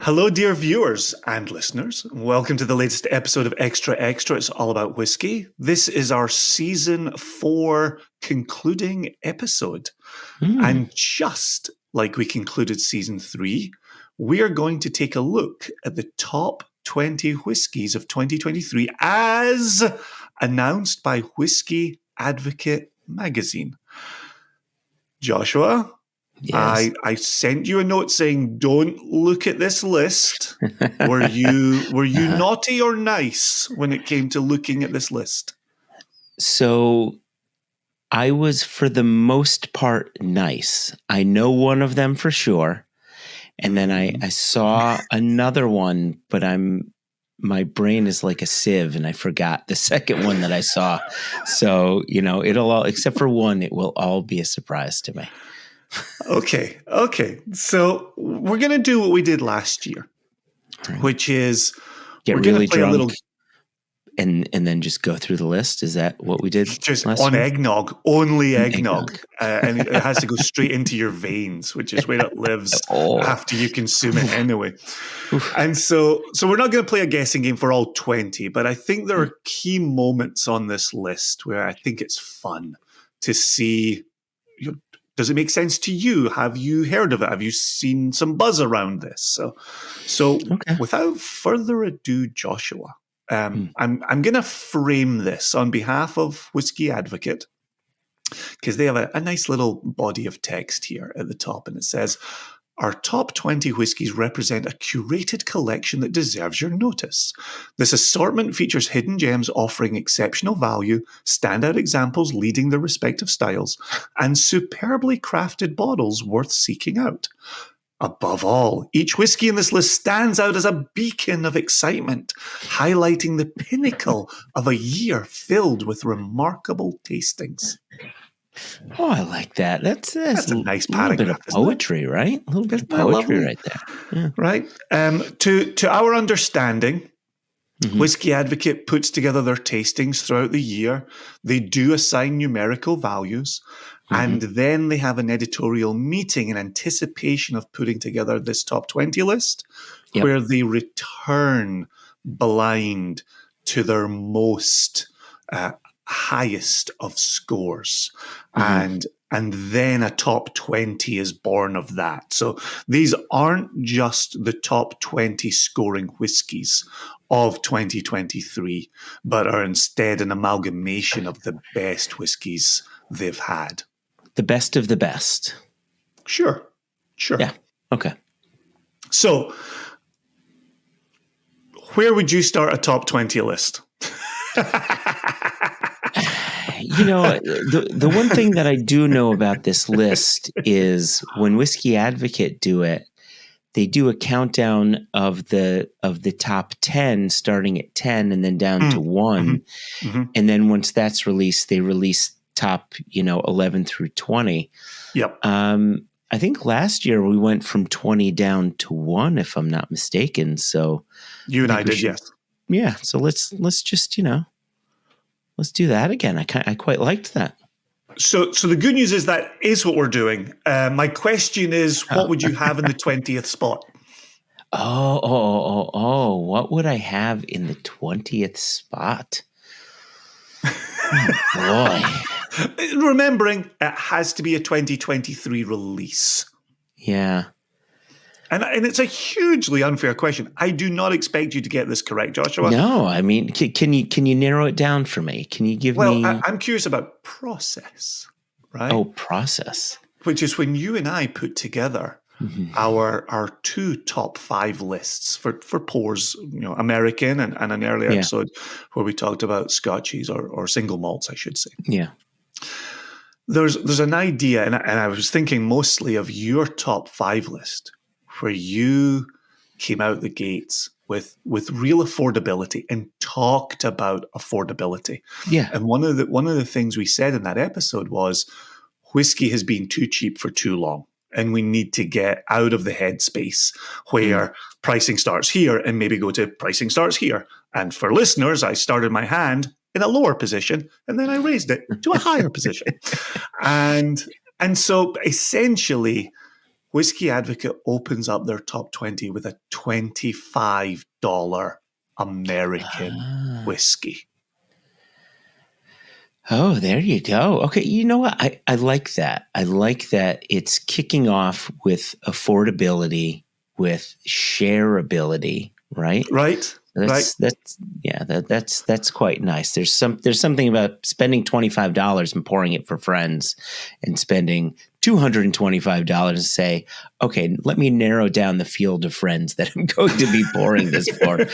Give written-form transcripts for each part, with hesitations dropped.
Hello, dear viewers and listeners. Welcome to the latest episode of Extra Extra. It's all about whiskey. This is our season 4 concluding episode. And just like we concluded season 3, we are going to take a look at the top 20 whiskies of 2023 as announced by Whiskey Advocate magazine. Joshua? Yes. I sent you a note saying, don't look at this list. Were you naughty or nice when it came to looking at this list? So I was, for the most part, nice. I know one of them for sure. And then I saw another one, but my brain is like a sieve and I forgot the second one that I saw. So, it'll all, except for one, it will all be a surprise to me. Okay. So we're going to do what we did last year, which is Get we're going really to play drunk a little and then just go through the list. Is that what we did? just last on year? eggnog, only eggnog. And it has to go straight into your veins, which is where it lives after you consume it anyway. And so we're not going to play a guessing game for all 20, but I think there are key moments on this list where I think it's fun to see, does it make sense to you? Have you heard of it? Have you seen some buzz around this? So without further ado, Joshua, I'm going to frame this on behalf of Whiskey Advocate because they have a nice little body of text here at the top, and it says, our top 20 whiskies represent a curated collection that deserves your notice. This assortment features hidden gems offering exceptional value, standout examples leading their respective styles, and superbly crafted bottles worth seeking out. Above all, each whiskey in this list stands out as a beacon of excitement, highlighting the pinnacle of a year filled with remarkable tastings. Oh, I like that. That's a nice paragraph. A little bit of poetry, right? A little bit of poetry right there. Yeah. Right. To our understanding, Whiskey Advocate puts together their tastings throughout the year. They do assign numerical values, and then they have an editorial meeting in anticipation of putting together this top 20 list, where they return blind to their most highest of scores. And then a top 20 is born of that. So these aren't just the top 20 scoring whiskies of 2023, but are instead an amalgamation of the best whiskies they've had. The best of the best. Sure. Yeah. Okay. So where would you start a top 20 list? The one thing that I do know about this list is when Whiskey Advocate do it, they do a countdown of the top 10 starting at 10 and then down to 1. And then once that's released, they release top, 11 through 20. Yep. I think last year we went from 20 down to 1, if I'm not mistaken. So you and I did, yes. Yeah. So let's just, let's do that again. I quite liked that. So the good news is that is what we're doing. My question is, what would you have in the 20th spot? Oh, what would I have in the 20th spot? Oh, boy. Remembering it has to be a 2023 release. Yeah. And it's a hugely unfair question. I do not expect you to get this correct, Joshua. No, I mean, can you narrow it down for me? Can you give me? Well, I'm curious about process, right? Oh, process. Which is when you and I put together our two top 5 lists for pours, American and an earlier episode where we talked about Scotchies or single malts, I should say. Yeah. There's an idea, and I was thinking mostly of your top 5 list, where you came out the gates with real affordability and talked about affordability. Yeah. And one of the things we said in that episode was whiskey has been too cheap for too long, and we need to get out of the headspace where pricing starts here and maybe go to pricing starts here. And for listeners, I started my hand in a lower position and then I raised it to a higher position. And so essentially Whiskey Advocate opens up their top 20 with a $25 American whiskey. Oh, there you go. Okay, you know what? I like that. I like that it's kicking off with affordability, with shareability, right? Right. That's quite nice. There's something about spending $25 and pouring it for friends, and spending $225 and say, okay, let me narrow down the field of friends that I'm going to be pouring this for. So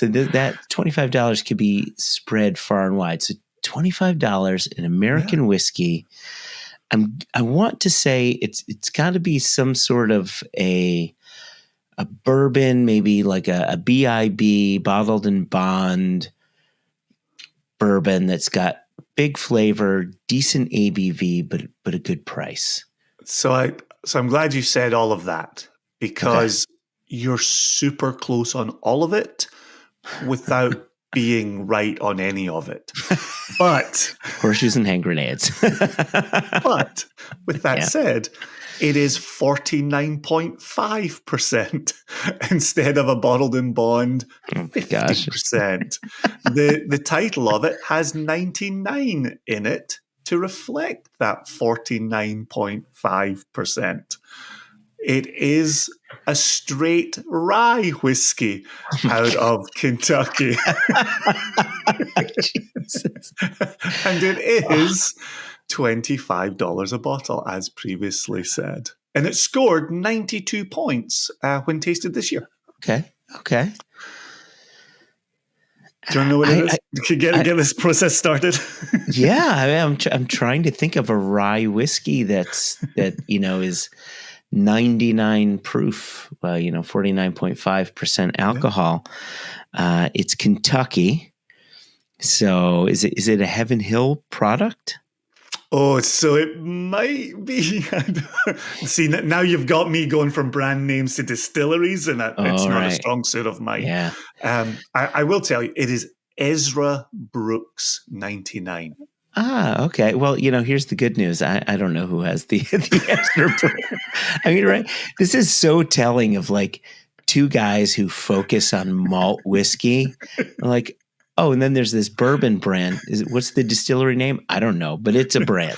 that $25 could be spread far and wide. So $25 in American whiskey. I want to say it's got to be some sort of a bourbon, maybe like a BIB, bottled in bond bourbon that's got big flavor, decent ABV, but a good price. So I'm glad you said all of that, because you're super close on all of it without being right on any of it. But horseshoes and hand grenades. But with that said, it is 49.5% instead of a bottled in bond 50%. The title of it has 99 in it to reflect that 49.5%. It is a straight rye whiskey out of Kentucky. Jesus. And it is $25 a bottle, as previously said. And it scored 92 points when tasted this year. Okay. Do you want to know what it is? Can you get this process started? Yeah, I'm trying to think of a rye whiskey that is 99 proof, 49.5% alcohol. It's Kentucky. So is it a Heaven Hill product? Oh, so it might be. See, now you've got me going from brand names to distilleries, and it's not a strong suit of mine. Yeah. I will tell you, it is Ezra Brooks 99. Ah, okay. Well, here's the good news. I don't know who has the Ezra Brooks. I mean, right? This is so telling of like two guys who focus on malt whiskey. Like, oh, and then there's this bourbon brand. What's the distillery name? I don't know, but it's a brand.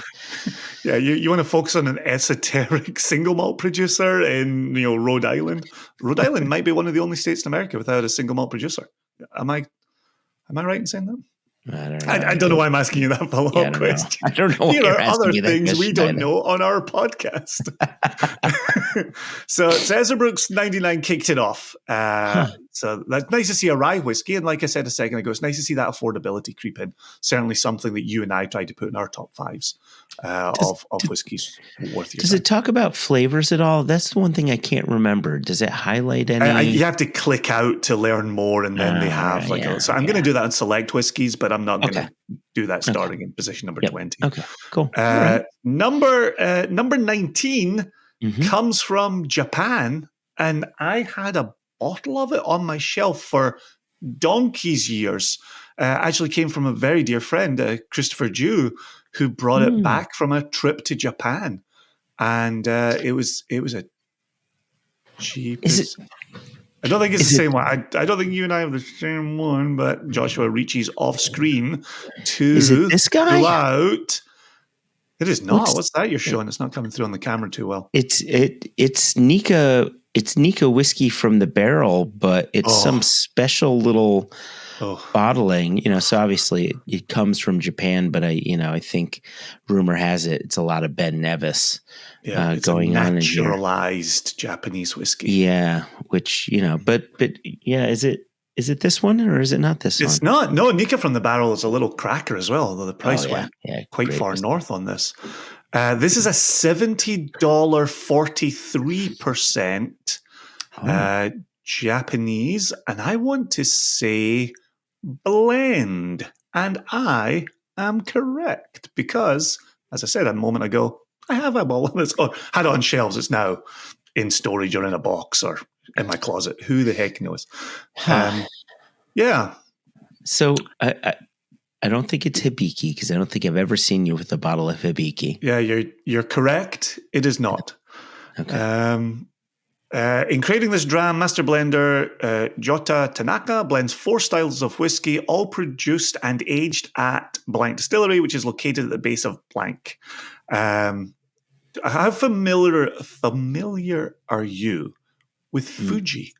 Yeah, you want to focus on an esoteric single malt producer in Rhode Island. Rhode Island might be one of the only states in America without a single malt producer. Am I right in saying that? I don't know why I'm asking you that follow-up question. I don't know. Here are other things we don't know on our podcast. So Ezra Brooks 99 kicked it off. So that's nice to see a rye whiskey. And like I said a second ago, it's nice to see that affordability creep in. Certainly something that you and I tried to put in our top fives of whiskeys worth your Does time. it talk about flavors at all? That's the one thing I can't remember. Does it highlight any? You have to click out to learn more, and then they have so I'm going to do that on select whiskeys, but I'm not going to do that starting in position number 20. Okay, cool. Number 19 comes from Japan, and I had a bottle of it on my shelf for donkey's years. Actually came from a very dear friend, Christopher Jew, who brought it back from a trip to Japan, and it was a cheap. I don't think it's the same one. I don't think you and I have the same one, but Joshua Ricci's off screen to is it this guy? Pull out. It is not. What's that you're showing? It's not coming through on the camera too well. It's Nika. It's Nika whiskey from the barrel, but it's some special little bottling. So obviously it comes from Japan, but I think rumor has it's a lot of Ben Nevis it's going on in here. Naturalized Japanese whiskey. Yeah, which but yeah, is it this one or is it not this one? It's not. No, Nika from the barrel is a little cracker as well, although the price went quite far north on this. This is a $70 43% Japanese, and I want to say blend. And I am correct because, as I said a moment ago, I have a bottle of this. Had it on shelves. It's now in storage or in a box or in my closet. Who the heck knows? Yeah. So I don't think it's Hibiki because I don't think I've ever seen you with a bottle of Hibiki. Yeah, you're correct. It is not. Okay. In creating this dram, master blender Jota Tanaka blends 4 styles of whiskey, all produced and aged at blank distillery, which is located at the base of blank. How familiar are you with Fuji?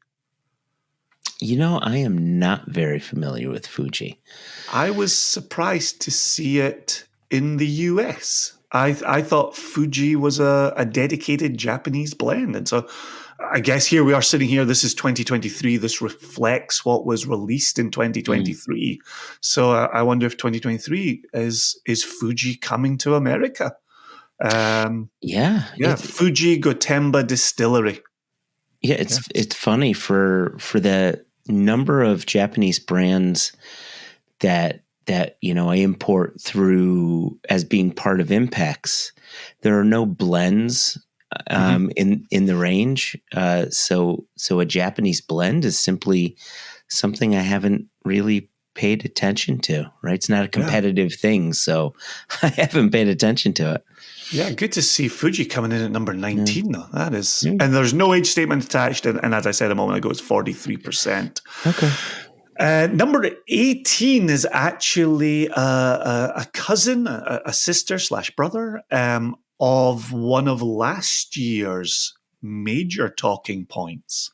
I am not very familiar with Fuji. I was surprised to see it in the US. I thought Fuji was a dedicated Japanese blend. And so I guess here we are sitting here. This is 2023. This reflects what was released in 2023. So I wonder if 2023 is Fuji coming to America? Fuji Gotemba Distillery. Yeah, it's funny for the number of Japanese brands that I import through as being part of Impex. There are no blends in the range. So a Japanese blend is simply something I haven't really paid attention to, right? It's not a competitive thing, so I haven't paid attention to it. Yeah, good to see Fuji coming in at number 19, though. That is, and there's no age statement attached, and as I said a moment ago, it's 43%. Okay. Number 18 is actually a cousin, a sister / brother of one of last year's major talking points.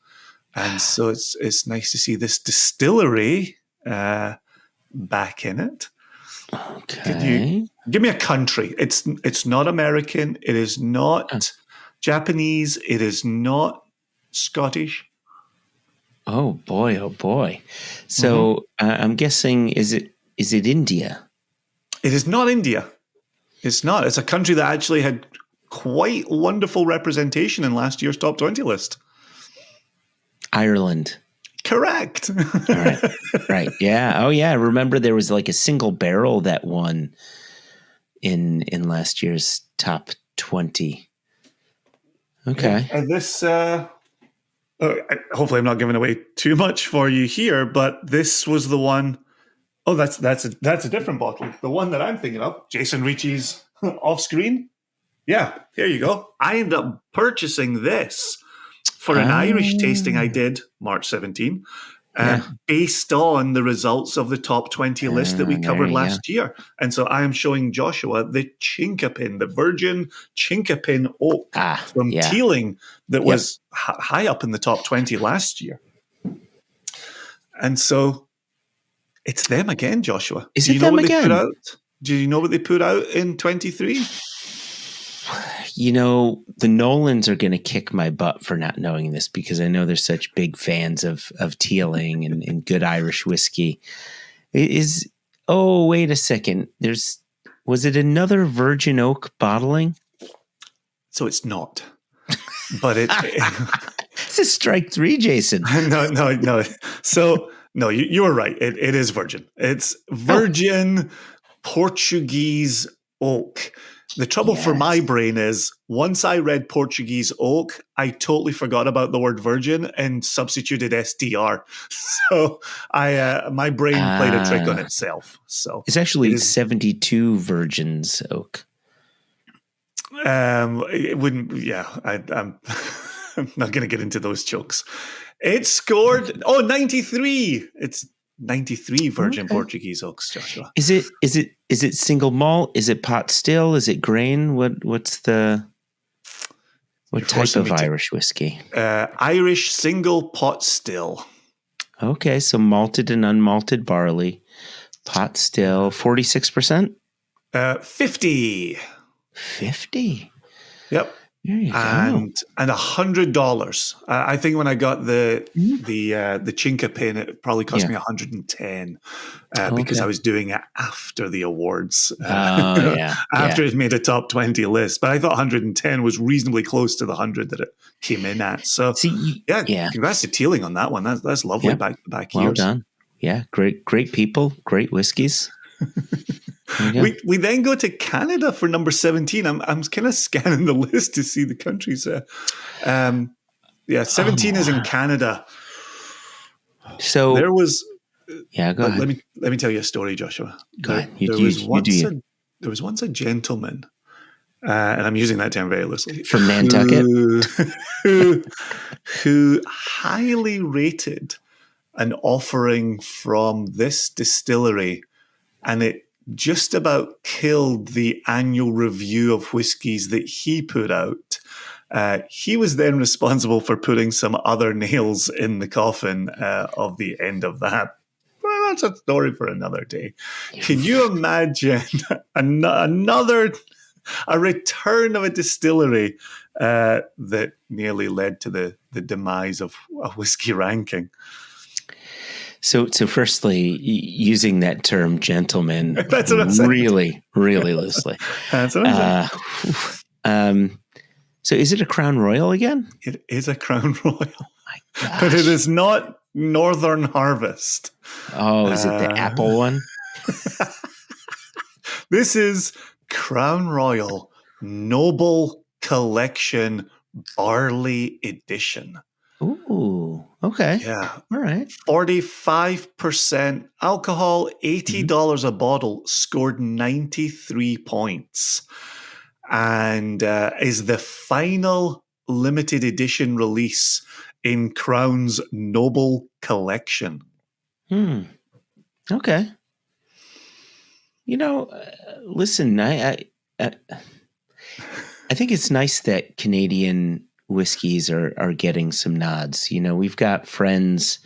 And so it's nice to see this distillery back in it. Okay. Could you give me a country? It's not American. It is not Japanese. It is not Scottish. Oh boy! So I'm guessing is it India? It is not India. It's not. It's a country that actually had quite wonderful representation in last year's top 20 list. Ireland. Correct. Right. Yeah. Oh yeah. I remember there was like a single barrel that won in last year's top 20. Okay. And this. Hopefully, I'm not giving away too much for you here, but this was the one. Oh, that's a different bottle. The one that I'm thinking of, Jason Ricci's off screen. Yeah, here you go. I ended up purchasing this for an Irish tasting I did March 17, based on the results of the top 20 list that we covered last year. And so I am showing Joshua the Chinkapin, the Virgin Chinkapin Oak from Teeling that was high up in the top 20 last year. And so it's them again, Joshua. Do you know what they put out? Do you know what they put out in 23? The Nolans are going to kick my butt for not knowing this because I know they're such big fans of Teeling and good Irish whiskey. Wait a second. Was it another Virgin Oak bottling? So it's not. But it's a strike 3, Jason. No. So no, you were right. It is Virgin. It's Virgin Portuguese Oak. The trouble for my brain is once I read Portuguese oak, I totally forgot about the word virgin and substituted SDR. So my brain played a trick on itself. So it's actually 72 Virgins Oak. It wouldn't. Yeah, I'm not going to get into those jokes. It scored 93. It's 93 Virgin Portuguese Oaks, Joshua. Is it single malt? Is it pot still? Is it grain? What type of Irish whiskey? Irish single pot still. Okay, so malted and unmalted barley, pot still, 46%. 50. 50. Yep. There you go. And $100. I think when I got the Chinkapin, it probably cost me 110 because I was doing it after the awards. After it made a top 20 list. But I thought 110 was reasonably close to the 100 that it came in at. So congrats to Teeling on that one. That's lovely back years. Well done. Yeah, great people, great whiskeys. We then go to Canada for number 17. I'm kind of scanning the list to see the countries. 17 is in Canada. So there was Yeah, go ahead. Let me tell you a story, Joshua. Go ahead. There was once a gentleman, and I'm using that term very loosely, from Nantucket, who highly rated an offering from this distillery, and it just about killed the annual review of whiskies that he put out. He was then responsible for putting some other nails in the coffin of the end of that. Well, that's a story for another day. Can you imagine a return of a distillery that nearly led to the demise of a whiskey ranking? So firstly, using that term "gentleman" That's what I'm saying. really, really loosely. That's what I'm saying. So is it a Crown Royal again? It is a Crown Royal. Oh my gosh. But it is not Northern Harvest. Oh, is it the apple one? This is Crown Royal Noble Collection Barley Edition. Ooh, okay. Yeah. All right. 45% alcohol, $80 a bottle, scored 93 points. And is the final limited edition release in Crown's Noble Collection. Okay. Listen, I think it's nice that Canadian whiskeys are getting some nods. We've got friends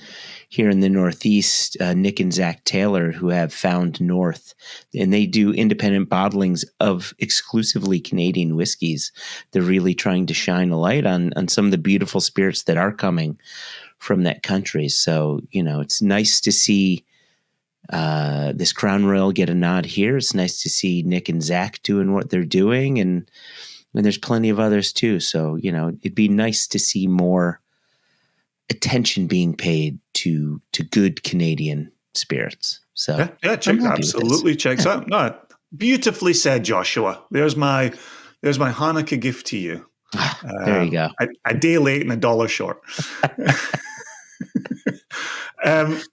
here in the Northeast, Nick and Zach Taylor, who have Found North, and they do independent bottlings of exclusively Canadian whiskeys. They're really trying to shine a light on some of the beautiful spirits that are coming from that country. So, it's nice to see this Crown Royal get a nod here. It's nice to see Nick and Zach doing what they're doing, and there's plenty of others too. So, it'd be nice to see more attention being paid to good Canadian spirits. So absolutely checks out. No, beautifully said, Joshua. There's my Hanukkah gift to you. There you go. A day late and $1 short.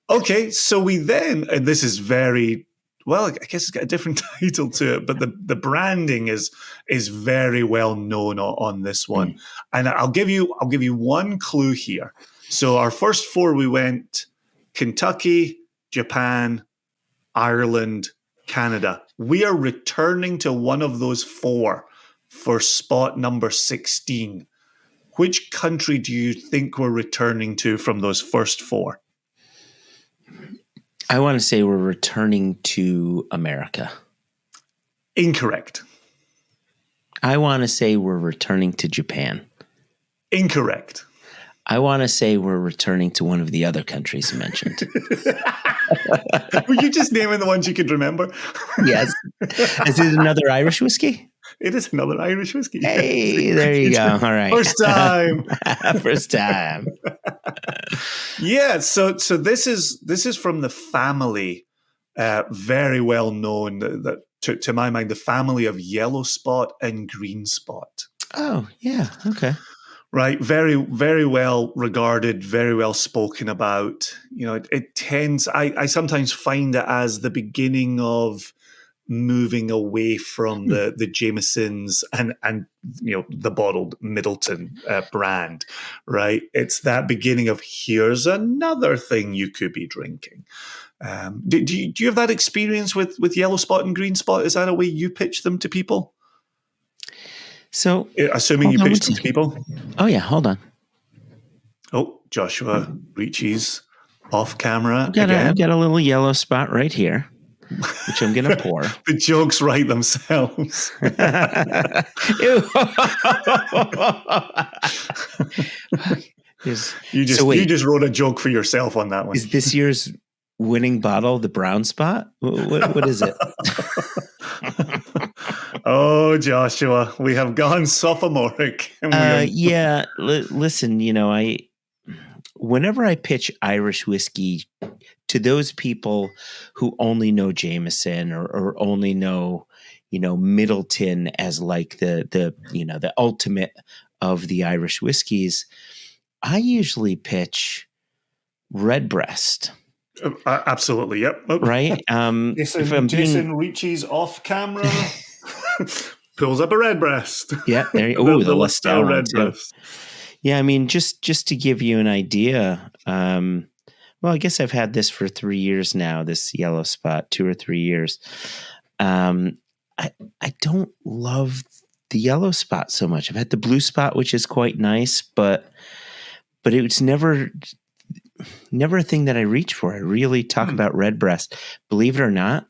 Okay, so we then, and this is very, well, I guess it's got a different title to it, but the branding is very well known on this one. And I'll give you one clue here. So our first four, we went Kentucky, Japan, Ireland, Canada. We are returning to one of those four for spot number 16. Which country do you think we're returning to from those first four? I want to say we're returning to America. Incorrect. I want to say we're returning to Japan. Incorrect. I want to say we're returning to one of the other countries mentioned. Were you just naming the ones you could remember? Yes. Is it another Irish whiskey? It is another Irish whiskey. Hey, there you go. All right. First time. First time. Yeah. So this is from the family, very well known, that to my mind, the family of Yellow Spot and Green Spot. Oh, yeah. Okay. Right. Very, very well regarded, very well spoken about. It tends, I sometimes find it as the beginning of moving away from the Jamesons and the bottled Middleton brand, right? It's that beginning of here's another thing you could be drinking. Do you have that experience with Yellow Spot and Green Spot? Is that a way you pitch them to people? So, assuming you pitch them to people? Oh yeah, hold on. Oh, Joshua reaches off camera again. I've got a little yellow spot right here, which I'm going to pour. The jokes write themselves. You just wrote a joke for yourself on that one. Is this year's winning bottle the brown spot? What is it? Oh, Joshua, we have gone sophomoric. Listen, whenever I pitch Irish whiskey to those people who only know Jameson or only know, Middleton as like the ultimate of the Irish whiskeys, I usually pitch Redbreast. Absolutely, yep. right? Jason reaches off camera, pulls up a redbreast. Yeah, there. the Oh, the LaSalle Lestelle one too. redbreast. Yeah, I mean, just to give you an idea. Well, I guess I've had this for 3 years now. This yellow spot, 2 or 3 years. I don't love the yellow spot so much. I've had the blue spot, which is quite nice, but it's never a thing that I reach for. I really talk about redbreast. Believe it or not,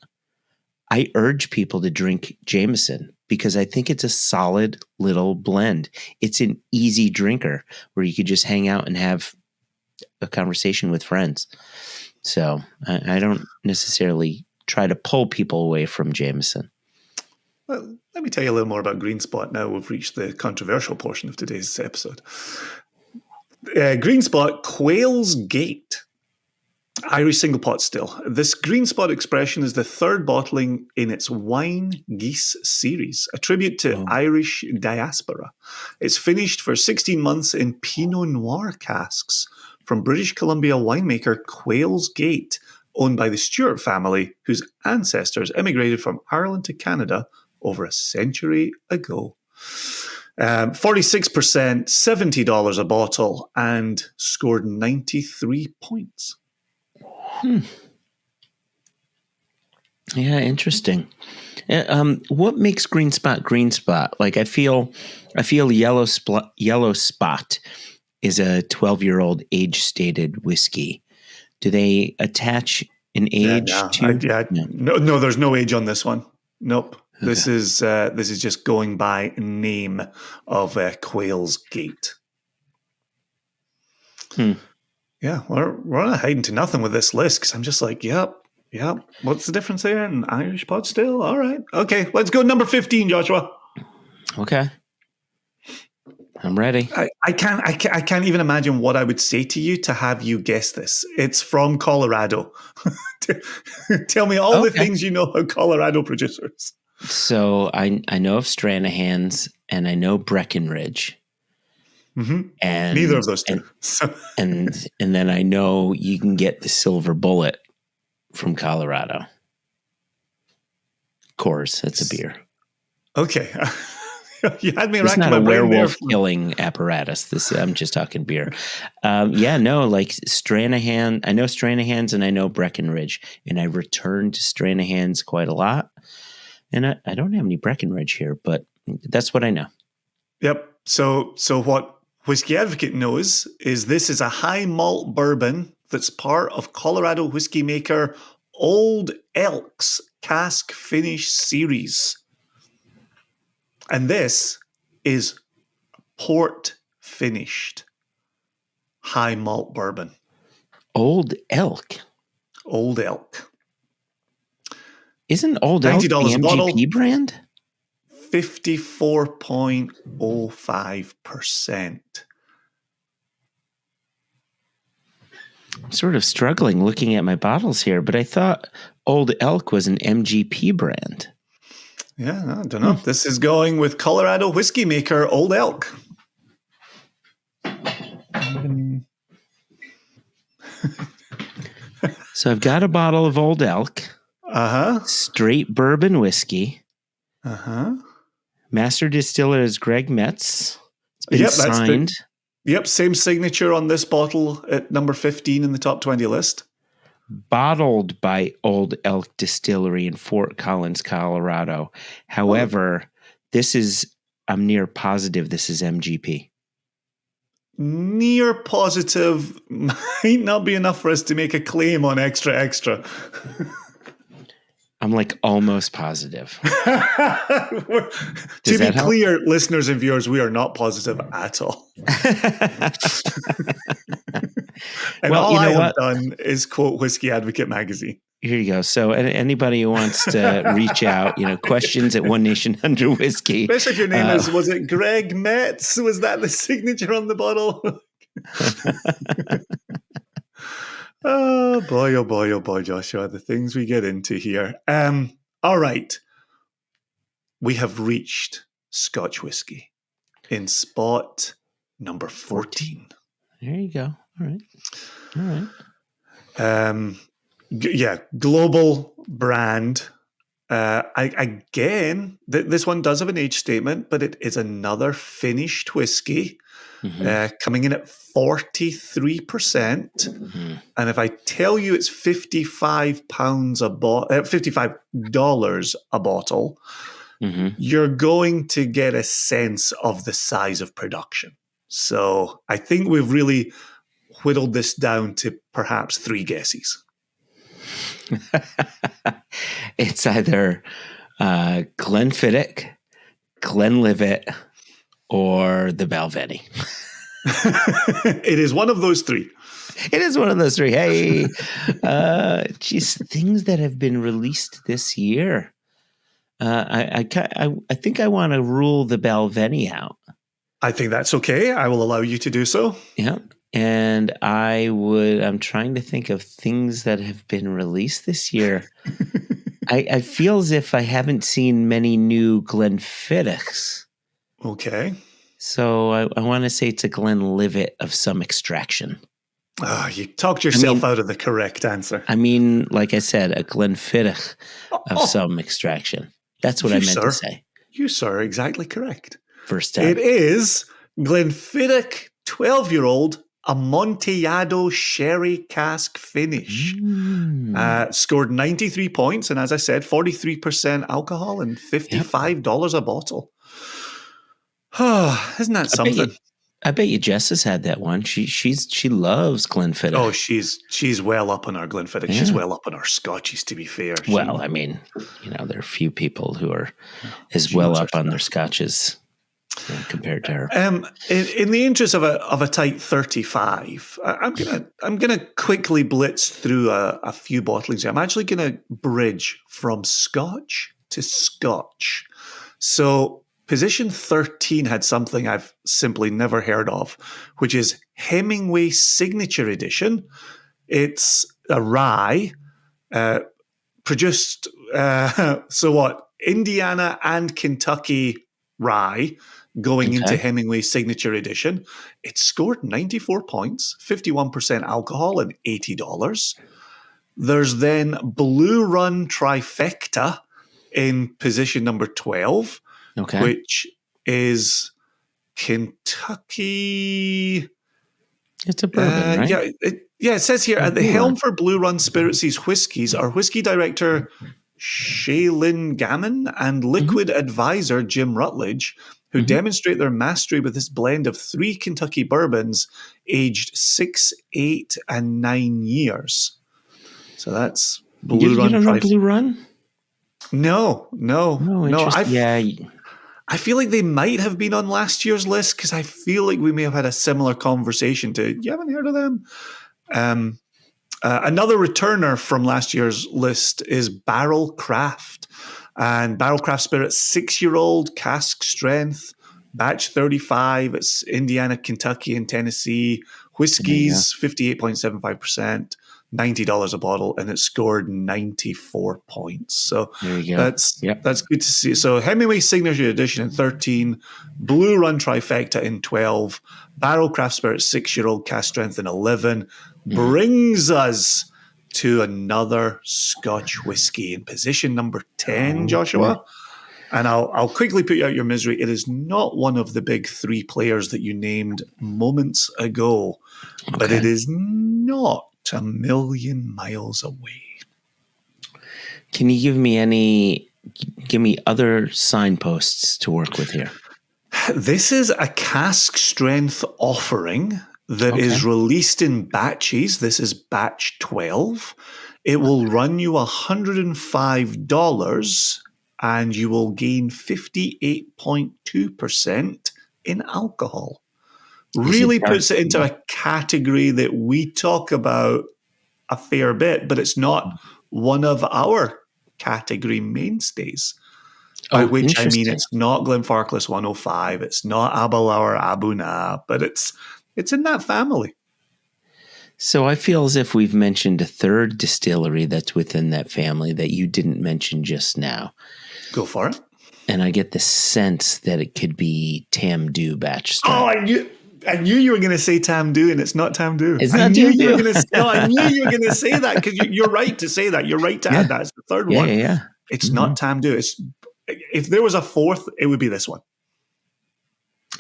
I urge people to drink Jameson because I think it's a solid little blend. It's an easy drinker where you could just hang out and have a conversation with friends. So I don't necessarily try to pull people away from Jameson. Well, let me tell you a little more about Green Spot now. We've reached the controversial portion of today's episode. Green Spot, Quail's Gate. Irish single pot still. This Green Spot expression is the third bottling in its Wine Geese series, a tribute to Irish diaspora. It's finished for 16 months in Pinot Noir casks from British Columbia winemaker Quail's Gate, owned by the Stewart family, whose ancestors immigrated from Ireland to Canada over a century ago. 46%, $70 a bottle, and scored 93 points. Yeah, interesting. What makes Green Spot? Like I feel Yellow Spot is a 12-year-old age stated whiskey. Do they attach an age to? No, there's no age on this one. Nope. Okay. This is just going by name of Quail's Gate. Yeah, we're not hiding to nothing with this list because I'm just like, yep. What's the difference there? An Irish pot still? All right. Okay, let's go number 15, Joshua. Okay. I'm ready. I can't even imagine what I would say to you to have you guess this. It's from Colorado. Tell me all the things you know about Colorado producers. So I know of Stranahan's and I know Breckenridge. Mm-hmm. And neither of those two. And then I know you can get the Silver Bullet from Colorado. Coors, that's a beer. Okay. You had me racking my brain there. It's not a werewolf killing apparatus. I'm just talking beer. Like Stranahan. I know Stranahan's and I know Breckenridge. And I return to Stranahan's quite a lot. And I don't have any Breckenridge here, but that's what I know. Yep. So what Whiskey Advocate knows is this is a high malt bourbon that's part of Colorado whiskey maker Old Elk's cask finish series. And this is port finished high malt bourbon. Old Elk. Isn't Old Elk the MGP brand? 54.05%. I'm sort of struggling looking at my bottles here, but I thought Old Elk was an MGP brand. Yeah, I don't know. This is going with Colorado whiskey maker Old Elk. So I've got a bottle of Old Elk. Straight bourbon whiskey. Master distiller is Greg Metz. It's been signed. Same signature on this bottle at number 15 in the top 20 list. Bottled by Old Elk Distillery in Fort Collins, Colorado. However, I'm near positive this is MGP. Near positive might not be enough for us to make a claim on extra. I'm like almost positive. To be clear, listeners and viewers, we are not positive at all. And all I have done is quote Whiskey Advocate magazine. Here you go. So anybody who wants to reach out, questions at One Nation Under Whiskey. Especially if your name was it Greg Metz? Was that the signature on the bottle? Oh boy, Joshua, the things we get into here. All right. We have reached Scotch whiskey in spot number 14. There you go. All right. global brand. Again, this one does have an age statement, but it is another finished whiskey, coming in at 43%. And if I tell you it's £55 $55 a bottle, you're going to get a sense of the size of production. So I think we've really whittled this down to perhaps 3 guesses. It's either Glenfiddich, Glenlivet, or the Balvenie. It is one of those 3. It is one of those 3. Hey, things that have been released this year. I think I want to rule the Balvenie out. I think that's okay. I will allow you to do so. Yeah. And I'm trying to think of things that have been released this year. I feel as if I haven't seen many new Glenfiddichs. Okay. So I want to say it's a Glenlivet of some extraction. You talked yourself out of the correct answer. I mean, like I said, a Glenfiddich of some extraction. That's what I meant to say. You, sir, are exactly correct. First time. It is Glenfiddich 12-year-old Amontillado Sherry Cask Finish. Scored 93 points, and as I said, 43% alcohol and $55 a bottle. Isn't that something? I bet you Jess has had that one. She loves Glenfiddich. Oh, she's well up on our Glenfiddich. Yeah. She's well up on our Scotches, to be fair. Well, I mean, there are few people who are as well up on their Scotches compared to her. In the interest of a tight 35, I'm gonna quickly blitz through a few bottlings here. I'm actually gonna bridge from Scotch to Scotch. So position 13 had something I've simply never heard of, which is Hemingway Signature Edition. It's a rye produced, Indiana and Kentucky rye going into Hemingway Signature Edition. It scored 94 points, 51% alcohol, and $80. There's then Blue Run Trifecta in position number 12. Which is Kentucky. It's a bourbon, right? It says here, at the helm for Blue Run Spirits' Whiskies are whiskey director Shaylin Gammon and liquid advisor Jim Rutledge, who demonstrate their mastery with this blend of 3 Kentucky bourbons aged 6, 8, and 9 years. So that's Blue Run. You don't know Blue Run? No. I feel like they might have been on last year's list because I feel like we may have had a similar conversation to, you haven't heard of them? Another returner from last year's list is Barrel Craft. And Barrel Craft Spirit's 6-year-old cask strength, batch 35. It's Indiana, Kentucky, and Tennessee. Whiskies, 58.75%. $90 a bottle, and it scored 94 points. So that's good to see. So Hemingway Signature Edition in 13, Blue Run Trifecta in 12, Barrel Craft Spirit 6-year-old cask strength in 11 brings us to another Scotch whiskey in position number 10, Joshua. And I'll quickly put you out your misery. It is not one of the big 3 players that you named moments ago, but it is not a million miles away. Can you give me other signposts to work with here? This is a cask strength offering that is released in batches. This is batch 12. It will run you $105 and you will gain 58.2% in alcohol. Really puts it into a category that we talk about a fair bit, but it's not one of our category mainstays. By which I mean it's not Glenfarclas 105, it's not Aberlour Abuna, but it's in that family. So I feel as if we've mentioned a third distillery that's within that family that you didn't mention just now. Go for it. And I get the sense that it could be Tamdhu batch strength. I knew you were going to say Tamdhu, and it's not Tamdhu. It's I not knew you were Tamdhu. going to. No, I knew you were going to say that because you're right to say that. You're right to add that. It's the third one. Yeah. It's not Tamdhu. It's if there was a fourth, it would be this one.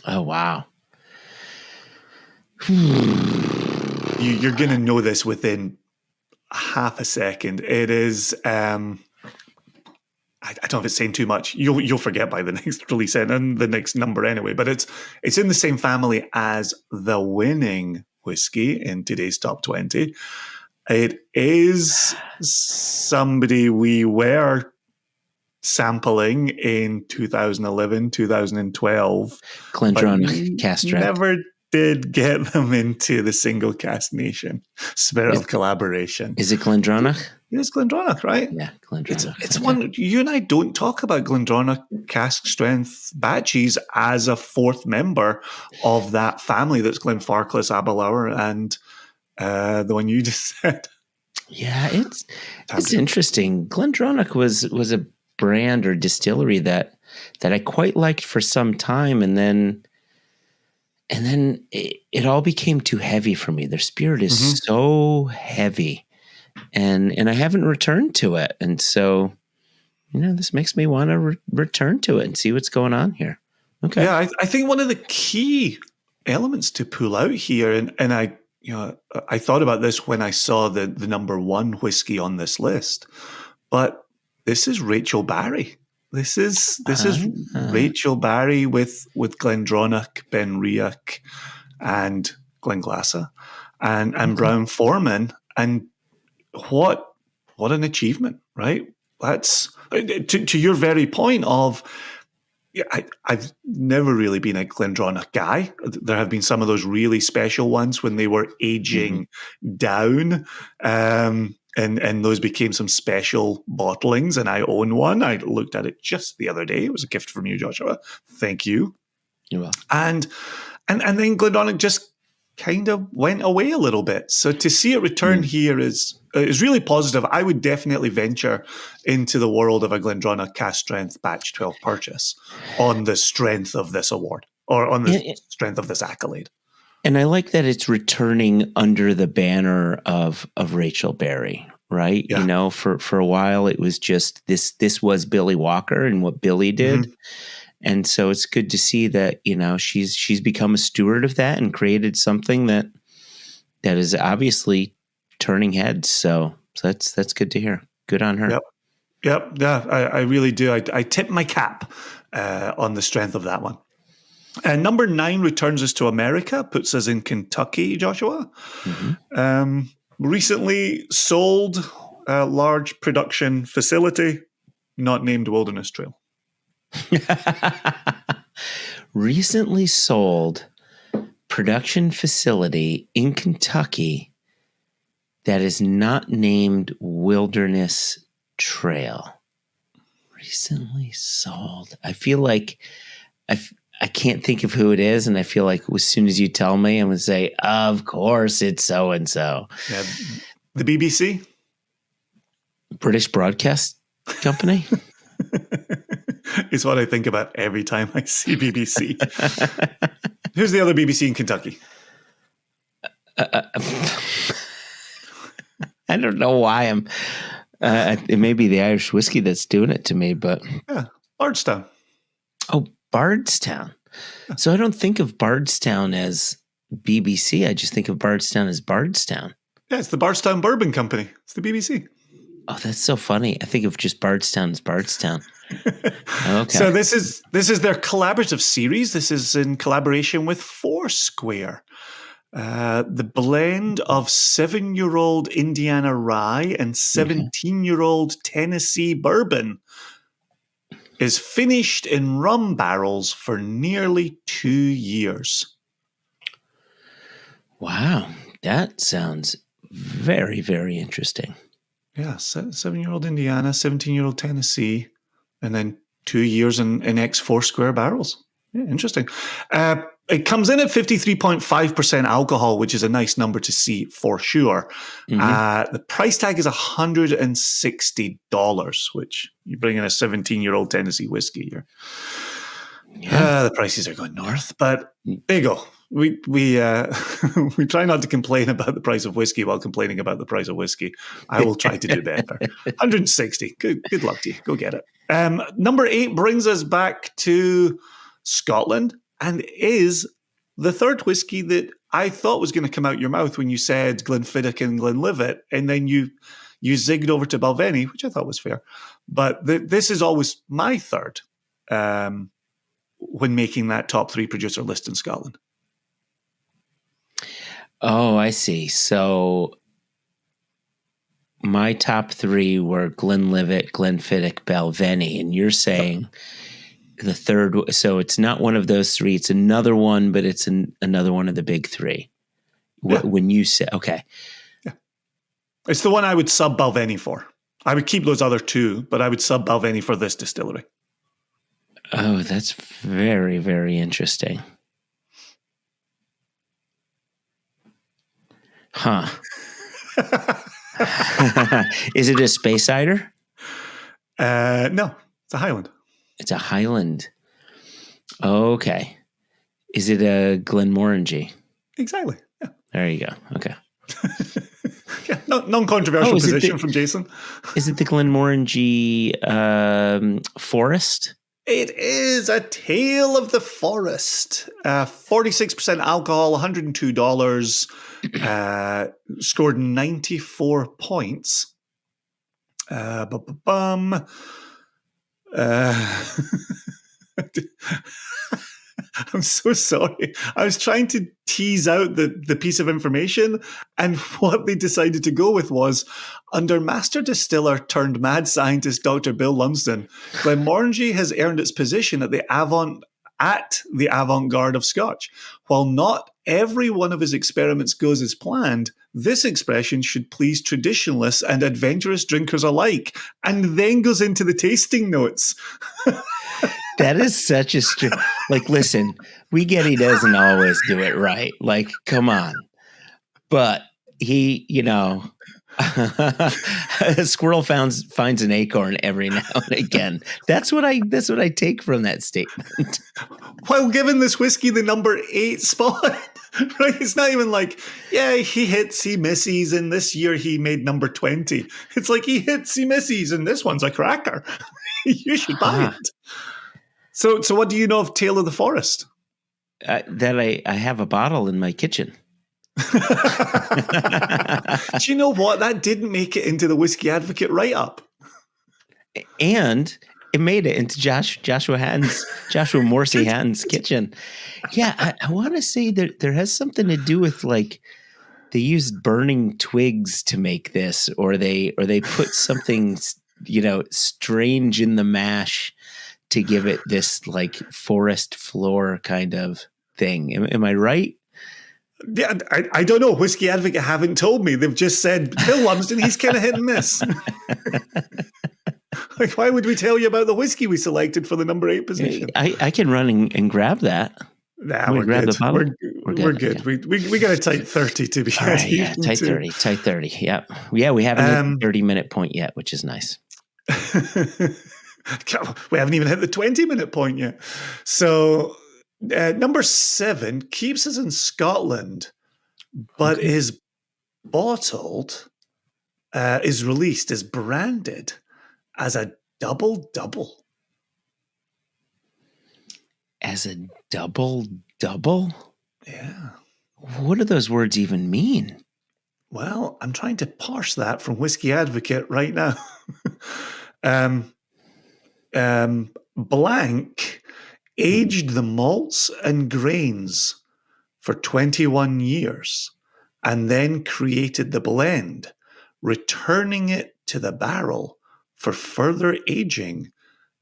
Oh wow. You're going to know this within half a second. It is. I don't know if it's saying too much. You'll forget by the next release and the next number anyway. But it's in the same family as the winning whiskey in today's top 20. It is somebody we were sampling in 2011, 2012. Glendronach cask strength. Never did get them into the single cask nation spirit of collaboration. Is it Glendronach? It is Glendronach, right? Yeah, Glendronach. It's one you and I don't talk about Glendronach cask strength batches as a fourth member of that family. That's Glenfarclas, Aberlour, and the one you just said. Yeah, it's interesting. Glendronach was a brand or distillery that I quite liked for some time, and then it all became too heavy for me. Their spirit is so heavy, and I haven't returned to it, and so this makes me want to return to it and see what's going on here. Okay, yeah, I think one of the key elements to pull out here, and I thought about this when I saw the number one whiskey on this list, but this is Rachel Barry. This is Rachel Barry with Glendronach, Benriach, and Glenglassa, and Brown Foreman, and what an achievement, right? That's to your very point of. Yeah, I've never really been a Glendronach guy. There have been some of those really special ones when they were aging down, and those became some special bottlings. And I own one. I looked at it just the other day. It was a gift from you, Joshua. Thank you. You're welcome. And then Glendronach just kind of went away a little bit. So to see it return here is really positive. I would definitely venture into the world of a Glendronach cask strength batch 12 purchase on the strength of this award or on the strength of this accolade. And I like that it's returning under the banner of Rachel Barry, right? Yeah. For a while it was just this was Billy Walker and what Billy did. And so it's good to see that, she's become a steward of that and created something that is obviously turning heads. So that's good to hear. Good on her. Yep. Yeah, I really do. I tip my cap on the strength of that one. Number 9 returns us to America, puts us in Kentucky, Joshua. Recently sold a large production facility, not named Wilderness Trail. Recently sold production facility in Kentucky that is not named Wilderness Trail. Recently sold. I feel like I can't think of who it is, and I feel like as soon as you tell me, I'm going to say, of course it's so-and-so. Yeah, the BBC? British Broadcast Company? It's what I think about every time I see BBC. Who's the other BBC in Kentucky? I don't know why it may be the Irish whiskey that's doing it to me, but yeah, Bardstown. Oh, Bardstown. Yeah. So I don't think of Bardstown as BBC. I just think of Bardstown as Bardstown. Yeah, it's the Bardstown Bourbon Company. It's the BBC. Oh, that's so funny. I think of just Bardstown as Bardstown. Okay. So this is their collaborative series. This is in collaboration with Foursquare. The blend of 7-year-old Indiana rye and 17-year-old Tennessee bourbon is finished in rum barrels for nearly 2 years. Wow. That sounds very, very interesting. Yeah, 7-year-old Indiana, 17-year-old Tennessee, and then 2 years in ex-Foursquare barrels. Yeah, interesting. It comes in at 53.5% alcohol, which is a nice number to see for sure. The price tag is $160, which you bring in a 17-year-old Tennessee whiskey here. The prices are going north, but there you go. we we try not to complain about the price of whiskey while complaining about the price of whiskey. I will try to do better. 160. Good luck to you. Go get it. Number 8 brings us back to Scotland and is the third whiskey that I thought was going to come out your mouth when you said Glenfiddich and Glenlivet, and then you zigged over to Balvenie, which I thought was fair. But this is always my third when making that top 3 producer list in Scotland. Oh, I see. So my top 3 were Glenlivet, Glenfiddich, Balvenie, and you're saying the third. So it's not one of those 3. It's another one, but it's another one of the big 3. Yeah. When you say, okay. Yeah. It's the one I would sub Balvenie for. I would keep those other 2, but I would sub Balvenie for this distillery. Oh, that's very, very interesting. Huh. Is it a Space Cider? No, it's a Highland. It's a Highland. Okay. Is it a Glenmorangie? Exactly. Yeah. There you go. Okay. Yeah, non-controversial position from Jason. Is it the Glenmorangie Forest? It is a Tale of the Forest. 46% alcohol, $102. Scored 94 points. I'm so sorry. I was trying to tease out the piece of information, and what they decided to go with was, under master distiller turned mad scientist Dr. Bill Lumsden, Glenmorangie has earned its position at the avant-garde of Scotch. While not every one of his experiments goes as planned, this expression should please traditionalists and adventurous drinkers alike, and then goes into the tasting notes. That is such a like, listen, we get he doesn't always do it right. Like, come on. But he, a squirrel finds an acorn every now and again. That's what I take from that statement. While giving this whiskey the number 8 spot, right? It's not even like, yeah, he hits, he misses, and this year he made number 20. It's like he hits, he misses, and this one's a cracker. You should buy it. So what do you know of Tale of the Forest? That I have a bottle in my kitchen. Do you know what? That didn't make it into the Whiskey Advocate write-up. And it made it into Joshua Morrissey Hatton's kitchen. Yeah, I want to say that there has something to do with, like, they used burning twigs to make this, or they put something, strange in the mash to give it this, like, forest floor kind of thing. Am I right? Yeah, I don't know. Whiskey Advocate haven't told me. They've just said, Bill Lumsden, he's kind of hit and miss. Like, why would we tell you about the whiskey we selected for the number 8 position? I can run and grab that. Nah, we're good. The bottle? We're good. Okay. We got a tight 30 to be right, yeah, tight 30. Tight 30. Yep. Yeah, we haven't hit the 30-minute point yet, which is nice. We haven't even hit the 20-minute point yet. So number 7 keeps us in Scotland, but is bottled, is released, is branded as a double-double. As a double-double? Yeah. What do those words even mean? Well, I'm trying to parse that from Whiskey Advocate right now. Blank aged the malts and grains for 21 years and then created the blend, returning it to the barrel for further aging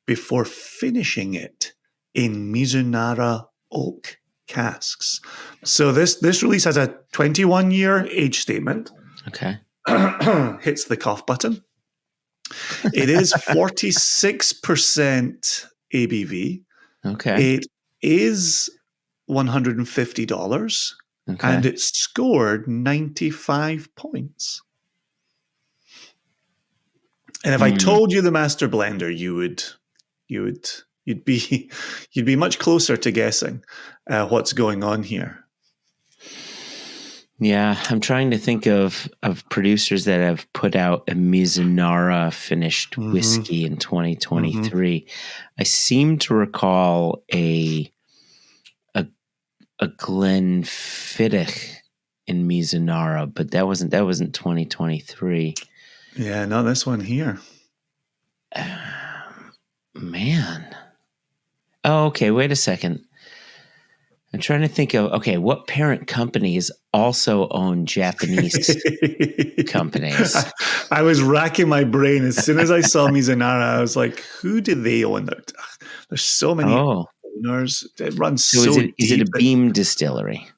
before finishing it in Mizunara oak casks. So this release has a 21-year age statement. Okay. Hits the cough button. It is 46% ABV. Okay. It is $150. Okay. And it scored 95 points. And if I told you the master blender, you'd be much closer to guessing what's going on here. Yeah, I'm trying to think of producers that have put out a Mizunara finished whiskey in 2023. I seem to recall a Glenfiddich in Mizunara, but that wasn't 2023. Yeah, not this one here. Man. Oh, okay. Wait a second. I'm trying to think of, okay, what parent companies also own Japanese companies? I was racking my brain. As soon as I saw Mizunara, I was like, who do they own? There's so many owners. It runs So so is it deep. a Beam distillery?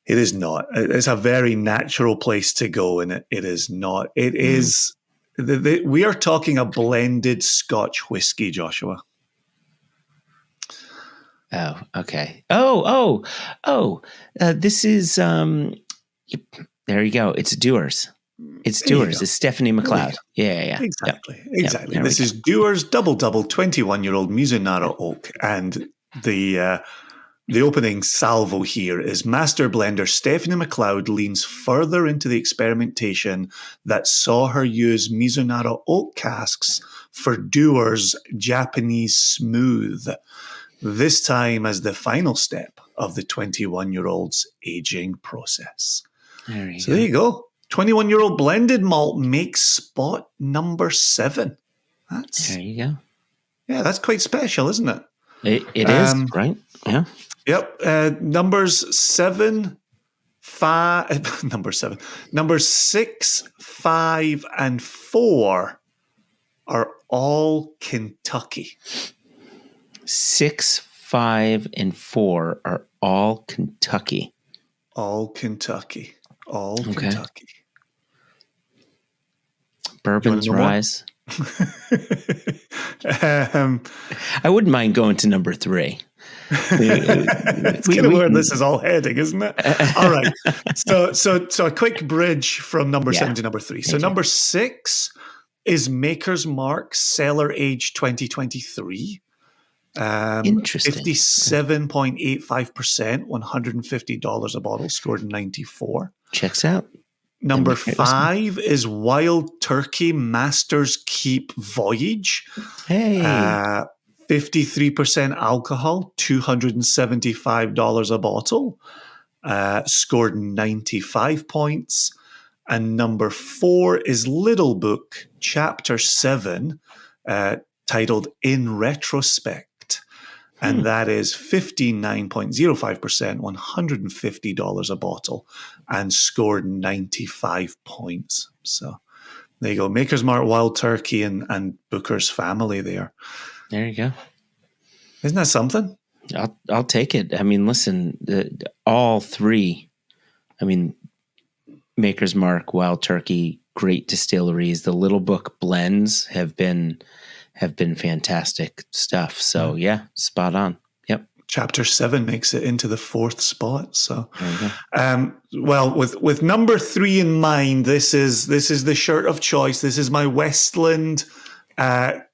It is not. It's a very natural place to go, and it is not. It is. We are talking a blended Scotch whiskey, Joshua. Oh, okay. This is there you go. It's Dewar's. It's Dewar's. It's Stephanie McLeod. Yeah. Exactly. Yep. This is Dewar's Double 21-year-old Mizunara Oak, and the opening salvo here is Master Blender Stephanie McLeod leans further into the experimentation that saw her use Mizunara oak casks for Dewar's Japanese Smooth, this time as the final step of the 21-year-old's aging process. There you go. 21-year-old blended malt makes spot number 7. There you go. Yeah, that's quite special, isn't it? It is, right? Yeah. Yep. Numbers 6, 5, and 4 are all Kentucky. 6, 5, and 4 are all Kentucky. All Kentucky. Kentucky. Bourbon's rise. I wouldn't mind going to number 3. It's kind of where this is all heading, isn't it? All right. So a quick bridge from number 7 to number 3. So number 6 is Maker's Mark Cellar Age 2023. Interesting. 57.85%, $150 a bottle, scored 94. Checks out. Number 5 is Wild Turkey Master's Keep Voyage. Hey. 53% alcohol, $275 a bottle, scored 95 points. And number 4 is Little Book, Chapter 7, titled In Retrospect. And that is 59.05%, $150 a bottle, and scored 95 points. So there you go. Maker's Mark, Wild Turkey, and Booker's Family there. There you go. Isn't that something? I'll take it. I mean, listen, all 3, I mean, Maker's Mark, Wild Turkey, great distilleries. The Little Book blends have been fantastic stuff. So yeah, spot on. Yep. Chapter 7 makes it into the 4th spot. So, well, with number 3 in mind, this is the shirt of choice. This is my Westland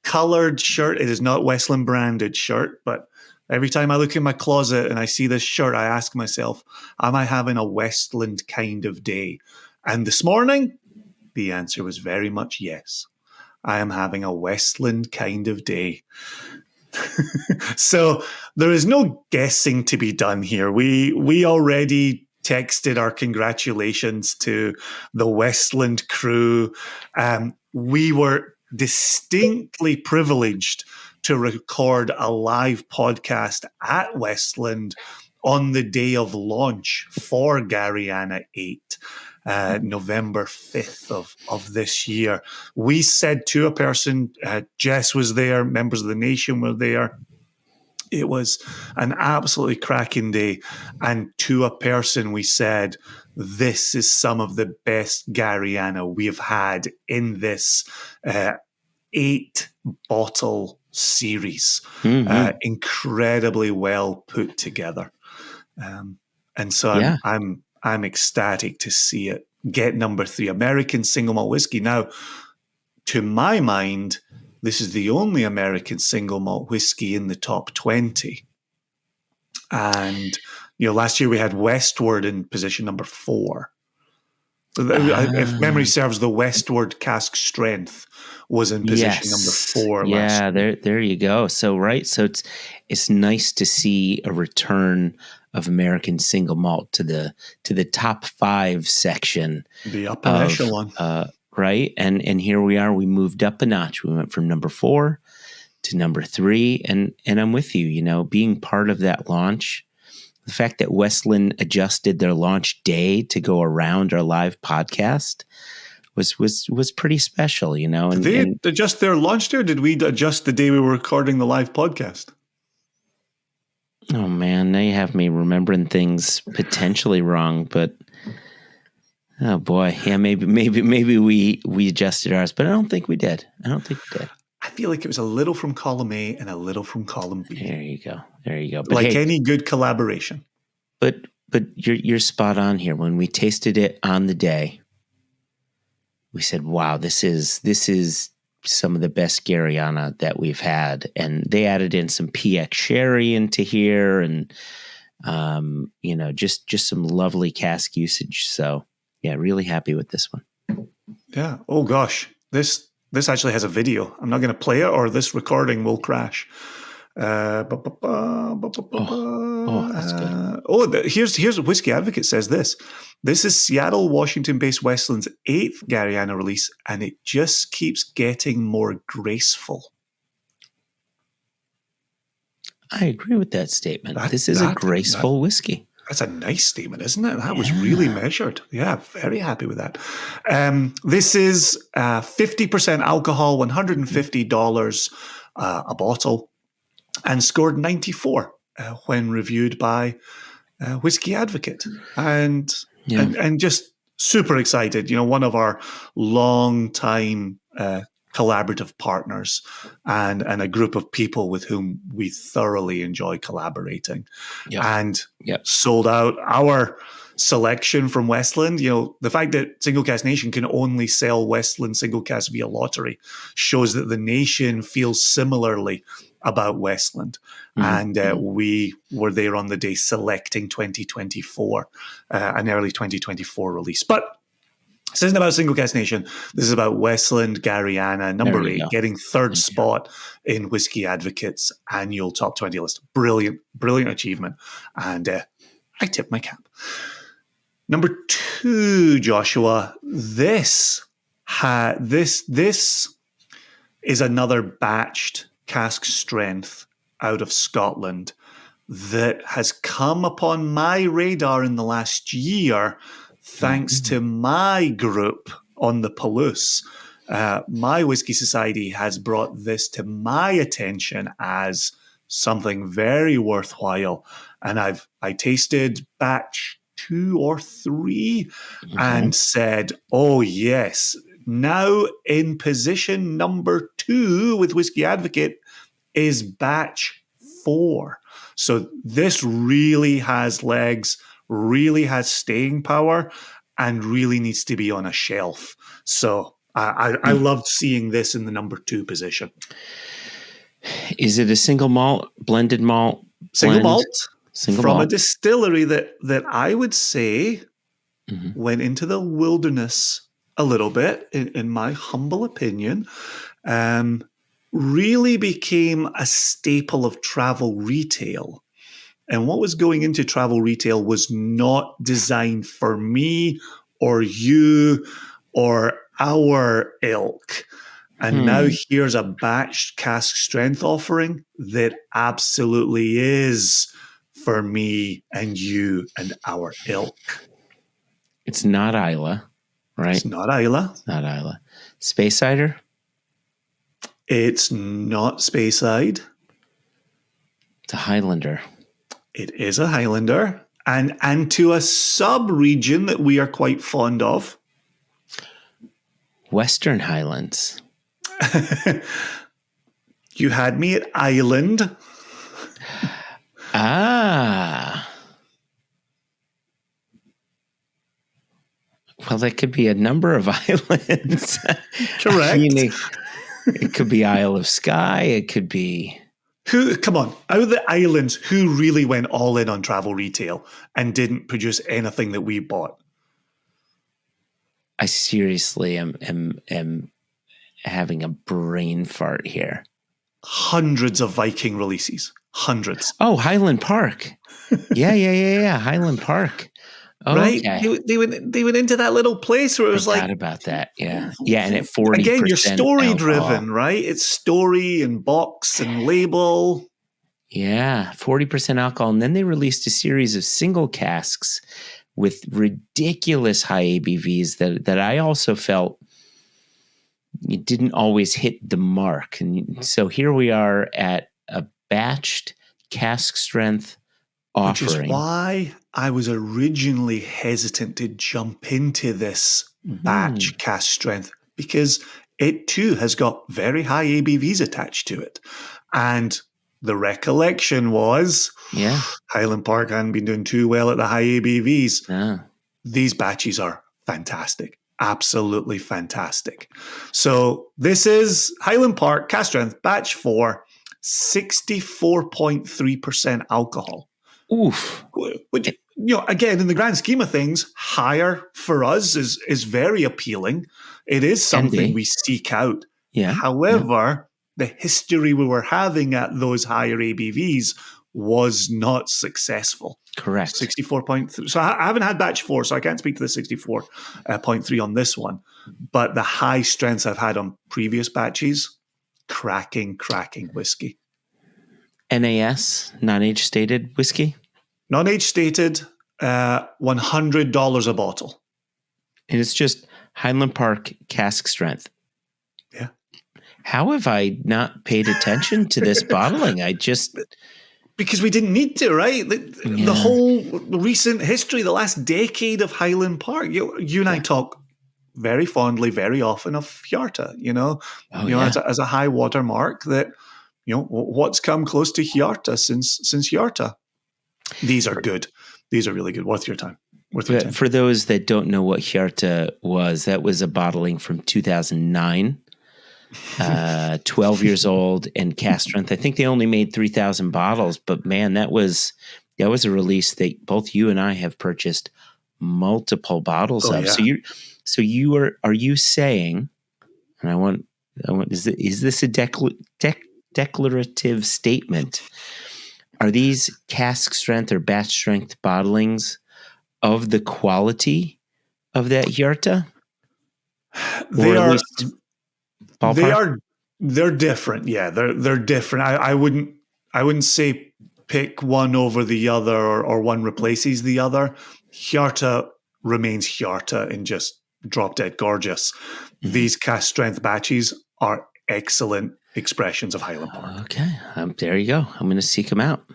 colored shirt. It is not Westland branded shirt, but every time I look in my closet and I see this shirt, I ask myself, am I having a Westland kind of day? And this morning, the answer was very much yes. I am having a Westland kind of day. So there is no guessing to be done here. We already texted our congratulations to the Westland crew. We were distinctly privileged to record a live podcast at Westland on the day of launch for Gariana 8. November 5th of this year. We said to a person, Jess was there, members of the nation were there. It was an absolutely cracking day. And to a person, we said, this is some of the best Gariana we have had in this 8-bottle series. Incredibly well put together. And so I'm ecstatic to see it get number 3, American single malt whiskey. Now, to my mind, this is the only American single malt whiskey in the top 20. And, last year we had Westward in position number 4. If memory serves, the westward cask strength was in position number 4 last year. There you go. So it's nice to see a return of American single malt to the top 5 section, the upper echelon, right? And here we are. We moved up a notch. We went from number 4 to number 3, and I'm with you. Being part of that launch, the fact that Westland adjusted their launch day to go around our live podcast was prettyছিল, And did they adjust their launch day, or did we adjust the day we were recording the live podcast? Oh man, now you have me remembering things potentially wrong, but oh boy, yeah, maybe we adjusted ours, but I don't think we did. I feel like it was a little from column A and a little from column B. There you go. But like any good collaboration. But you're spot on here. When we tasted it on the day, we said, "Wow, this is some of the best Garyana that we've had." And they added in some PX sherry into here, and just some lovely cask usage. So yeah, really happy with this one. Yeah. Oh gosh, this actually has a video. I'm not going to play it, or this recording will crash. That's good. Here's what Whiskey Advocate says this. This is Seattle, Washington-based Westland's 8th Garyana release, and it just keeps getting more graceful. I agree with that statement. This is a graceful whiskey. That's a nice statement, isn't it? That was really measured. Yeah, very happy with that. This is 50% alcohol, $150 a bottle, and scored 94 when reviewed by Whiskey Advocate. And just super excited. One of our long-time collaborative partners and a group of people with whom we thoroughly enjoy collaborating. And sold out our selection from Westland. The fact that Single Cask Nation can only sell Westland Single Cask via lottery shows that the nation feels similarly about Westland. And we were there on the day selecting 2024, an early 2024 release. But this isn't about Single Cask Nation. This is about Westland Garyana, number 8, getting 3rd spot in Whiskey Advocate's annual top 20 list. Brilliant achievement. And I tip my cap. Number 2, Joshua, this is another batched cask strength out of Scotland that has come upon my radar in the last year thanks to my group on the Palouse. My Whiskey Society has brought this to my attention as something very worthwhile. And I tasted batch 2 or 3 and said, oh yes, now in position number 2 with Whiskey Advocate is batch 4. So this really has legs, really has staying power, and really needs to be on a shelf. So I loved seeing this in the number 2 position. Is it a single malt, blended malt? Single malt from a distillery that I would say went into the wilderness a little bit, in my humble opinion, really became a staple of travel retail. And what was going into travel retail was not designed for me or you or our ilk. And now here's a batched cask strength offering that absolutely is for me and you and our ilk. It's not Isla, right? It's not Isla. It's not Isla. Speyside? It's not Speyside. It's a Highlander. It is a Highlander, and to a sub-region that we are quite fond of. Western Highlands. You had me at Island. Well, that could be a number of islands. Correct. It could be Isle of Skye. It could be... Come on, out of the islands, who really went all in on travel retail and didn't produce anything that we bought? I seriously am having a brain fart here. Hundreds of Viking releases. Hundreds. Oh, Highland Park. Yeah. Highland Park. Oh, Right? okay. They went into that little place where it was Forgot like, about that. Yeah. And at 40% again, you're story alcohol. driven, right? It's story and box and label. Yeah, 40% alcohol. And then they released a series of single casks with ridiculous high ABVs that I also felt it didn't always hit the mark. And so here we are at a batched cask strength offering. Which is why I was originally hesitant to jump into this batch cask strength, because it too has got very high ABVs attached to it. And the recollection was Highland Park hadn't been doing too well at the high ABVs. These batches are fantastic. Absolutely fantastic. So this is Highland Park cask strength batch 4, 64.3% alcohol. Oof. Which, again, in the grand scheme of things, higher for us is very appealing. It is something we seek out. Yeah. However, the history we were having at those higher ABVs was not successful. Correct. 64.3. So I haven't had batch 4, so I can't speak to the 64.3 on this one. But the high strengths I've had on previous batches, cracking whiskey. NAS, non-age stated whiskey? Non-age stated, $100 a bottle. And it's just Highland Park cask strength. Yeah. How have I not paid attention to this bottling? Because we didn't need to, right? The whole recent history, the last decade of Highland Park, you and I talk very fondly, very often of Hjarta, as a high water mark that, what's come close to Hjarta since Hjarta. These are good. These are really good. Worth your time. For those that don't know what Hjarta was, that was a bottling from 2009. 12 years old and cask strength. I think they only made 3,000 bottles, but man, that was a release that both you and I have purchased multiple bottles of. Yeah. So are you saying, and I want is this a declarative statement? Are these cask strength or batch strength bottlings of the quality of that Hjarta? They're different. Yeah, they're different. I wouldn't say pick one over the other or one replaces the other. Hjarta remains Hjarta and just drop dead gorgeous. Mm-hmm. These cask strength batches are excellent expressions of Highland Park. Okay, there you go. I'm going to seek them out.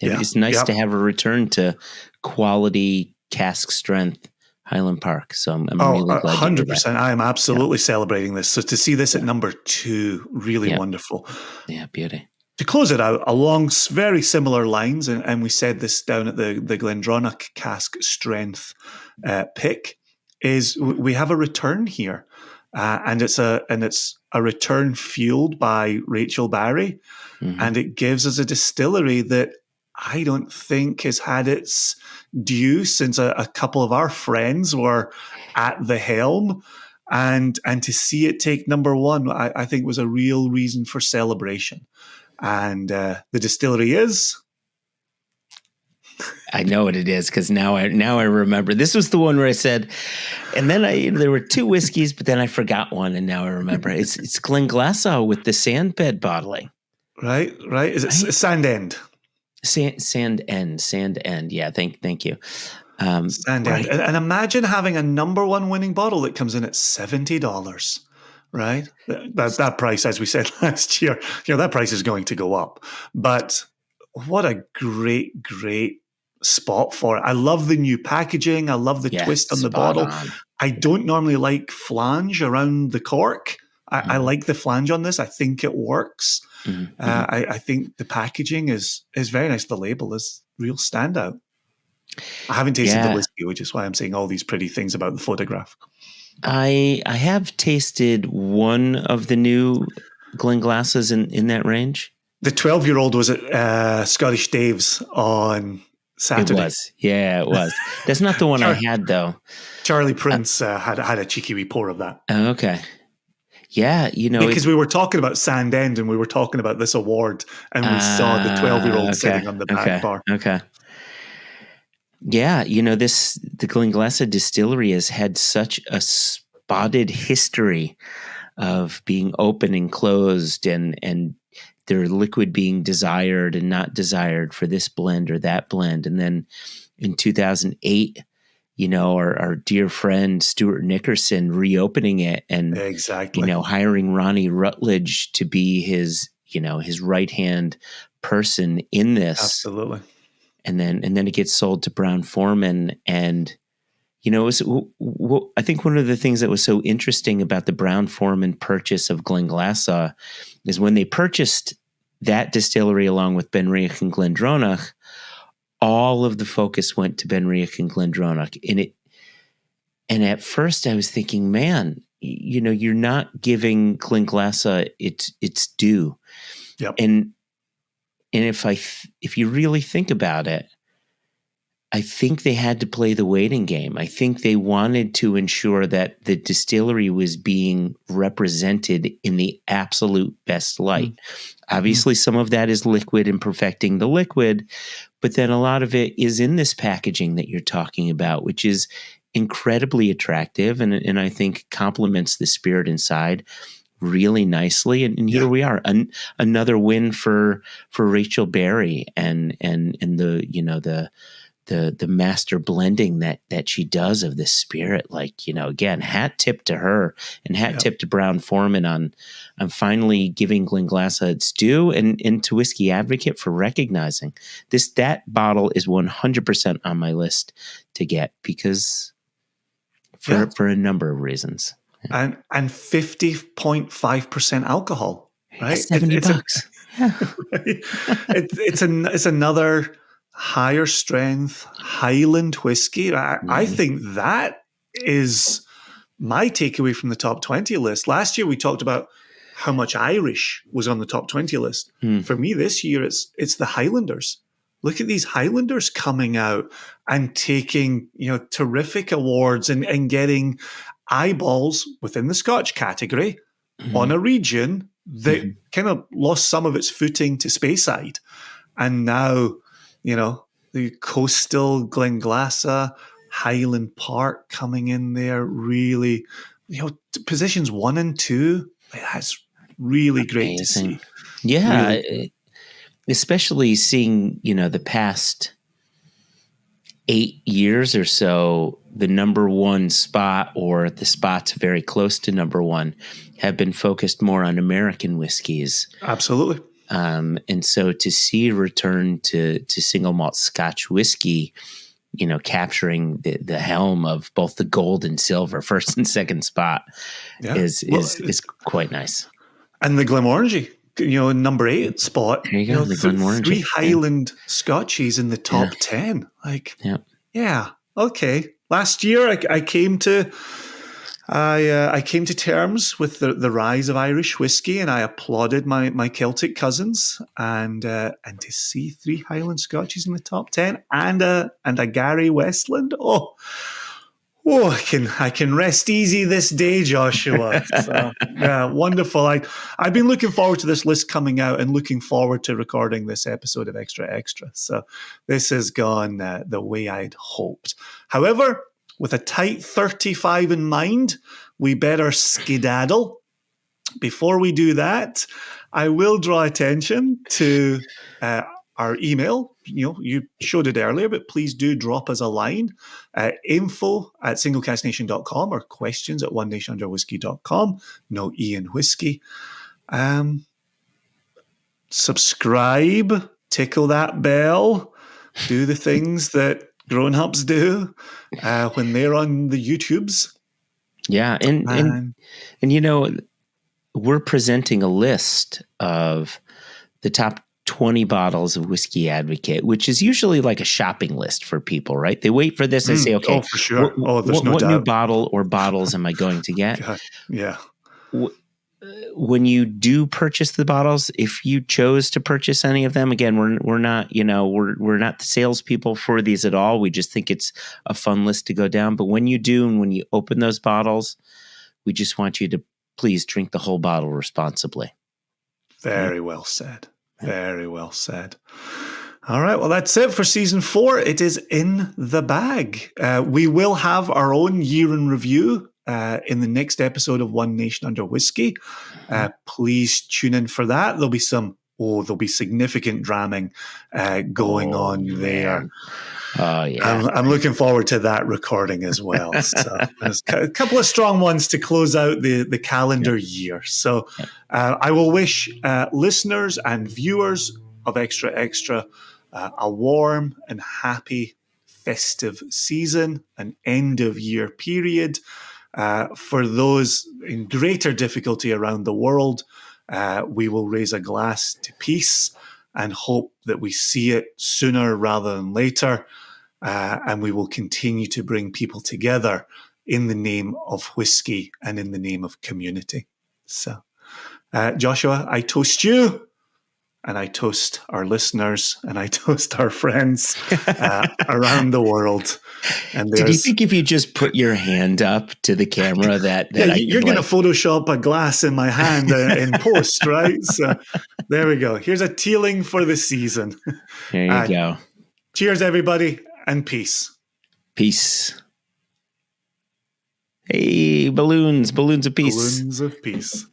It's nice to have a return to quality cask strength Highland Park. So I'm really glad 100%. I am absolutely celebrating this. So to see this at number 2, really wonderful. Yeah, beauty. To close it out, along very similar lines, and we said this down at the Glendronach cask strength pick, is we have a return here, and it's a return fueled by Rachel Barry, and it gives us a distillery that I don't think has had its due since a couple of our friends were at the helm, and to see it take number 1, I think was a real reason for celebration. And the distillery is. I know what it is because now I remember. This was the one where I said, and then there were 2 whiskeys, but then I forgot one, and now I remember. It's Glenglassaugh with the Sandbed bottling. Right. Is it Sand End? Sand End. Yeah, thank you. Sand End. And imagine having a number 1 winning bottle that comes in at $70. Right? That price, as we said last year, that price is going to go up. But what a great spot for it. I love the new packaging. I love the twist on the bottle. I don't normally like flange around the cork. I like the flange on this. I think it works. I think the packaging is very nice. The label is real standout. I haven't tasted the whiskey, which is why I'm saying all these pretty things about the photograph. I have tasted one of the new Glenglassaughs in that range. The 12-year-old was at Scottish Dave's on Saturday. It was. Yeah, it was. That's not the one I had, though. Charlie Prince had a cheeky wee pour of that. Okay. Yeah, because we were talking about Sand End and we were talking about this award, and we saw the 12-year-old sitting on the back bar. Okay. Yeah, the Glenglassaugh distillery has had such a spotted history of being open and closed, and their liquid being desired and not desired for this blend or that blend. And then in 2008, our dear friend Stuart Nickerson reopening it and hiring Ronnie Rutledge to be his right-hand person in this. Absolutely. And then it gets sold to Brown-Forman. And, I think one of the things that was so interesting about the Brown-Forman purchase of Glenglassaugh is when they purchased that distillery along with Benriach and Glendronach, all of the focus went to Benriach and Glendronach. And at first I was thinking, man, you're not giving Glenglassaugh its due. Yep. And if you really think about it, I think they had to play the waiting game. I think they wanted to ensure that the distillery was being represented in the absolute best light. Obviously, some of that is liquid and perfecting the liquid, but then a lot of it is in this packaging that you're talking about, which is incredibly attractive and I think complements the spirit inside really nicely. And here we are, another win for Rachel Berry and the master blending that she does of this spirit. Again, hat tip to her and hat tip to Brown-Forman on finally giving Glenglassaugh its due, and to Whiskey Advocate for recognizing this. That bottle is 100% on my list to get because for a number of reasons. And 50.5% alcohol, right? $70. Right? It's another higher strength Highland whiskey. I think that is my takeaway from the top 20 list. Last year we talked about how much Irish was on the top 20 list. For me this year it's the Highlanders. Look at these Highlanders coming out and taking terrific awards and getting eyeballs within the Scotch category on a region that kind of lost some of its footing to Speyside, and now the coastal Glenglassaugh, Highland Park coming in there, really, positions 1 and 2. That's really great to see. Yeah, really. Especially seeing, the past 8 years or so, the number one spot or the spots very close to number one have been focused more on American whiskeys. Absolutely. And so to see a return to single malt Scotch whiskey, capturing the helm of both the gold and silver first and second spot is quite nice. And the Glenmorangie, number 8 spot. There you go, the Glenmorangie. 3 Highland Scotchies in the top 10. Okay. Last year I came to terms with the rise of Irish whiskey, and I applauded my Celtic cousins, and to see 3 Highland Scotchies in the top 10 and a Gary Westland. I can rest easy this day, Joshua. So, wonderful. I've been looking forward to this list coming out and looking forward to recording this episode of Extra Extra. So this has gone the way I'd hoped. However, with a tight 35 in mind, we better skedaddle. Before we do that, I will draw attention to our email. You showed it earlier, but please do drop us a line. info@singlecastnation.com or questions@onenationunderwhiskey.com. No E in whiskey. Subscribe, tickle that bell, do the things that grown-ups do when they're on the YouTubes. Yeah, and we're presenting a list of the top 20 bottles of Whiskey Advocate, which is usually like a shopping list for people, right? They wait for this and say, okay, for sure. There's no what doubt. New bottle or bottles am I going to get? God, yeah. when you do purchase the bottles, if you chose to purchase any of them, again, we're not, we're not the salespeople for these at all. We just think it's a fun list to go down. But when you do, and when you open those bottles, we just want you to please drink the whole bottle responsibly. Very well said. Very well said. All right. Well, that's it for season 4. It is in the bag. We will have our own year in review in the next episode of One Nation Under Whiskey. Please tune in for that. There'll be significant dramming going on there. Oh, yeah. I'm looking forward to that recording as well. So there's a couple of strong ones to close out the calendar year. So I will wish listeners and viewers of Extra Extra a warm and happy festive season, an end of year period. For those in greater difficulty around the world, we will raise a glass to peace and hope that we see it sooner rather than later. And we will continue to bring people together in the name of whiskey and in the name of community. So, Joshua, I toast you, and I toast our listeners, and I toast our friends around the world. And did you think if you just put your hand up to the camera that you're going to Photoshop a glass in my hand in post, right? So there we go. Here's a teeling for the season. There you go. Cheers, everybody, and peace. Peace. Hey, balloons of peace. Balloons of peace.